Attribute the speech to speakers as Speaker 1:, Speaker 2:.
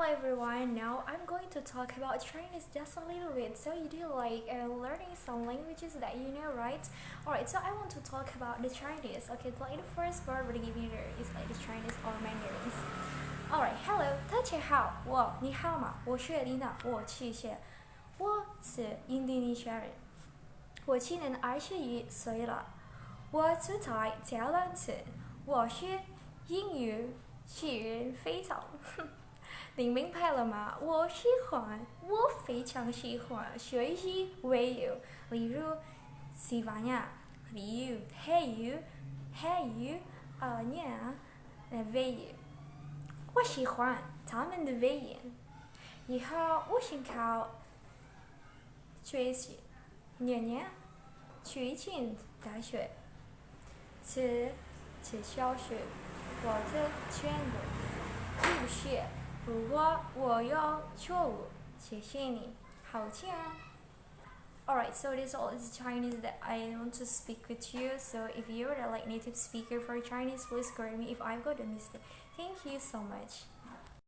Speaker 1: everyone, now I'm going to talk about Chinese just a little bit. So you do like learning some languages that you know, right? Alright, so I want to talk about the Chinese. Okay, like the first word we're giving here is like the Chinese or Mandarins. Alright, hello, 大家好，你好吗？我是Lina，我谢谢，我是印度尼西亚人，我今年21岁了，我住在加兰市，我是英语学人非常。你明白了吗？我非常喜欢学习外语，例如西班牙语、黑语、念外语。我喜欢他们的外语。以后我想考学习念去进大学，去小学，我的全部入学。如果我有错误，谢谢你，好见。Alright, so this all is Chinese that I want to speak with you. So if you're the like native speaker for Chinese, please correct me if I've got a mistake. Thank you so much.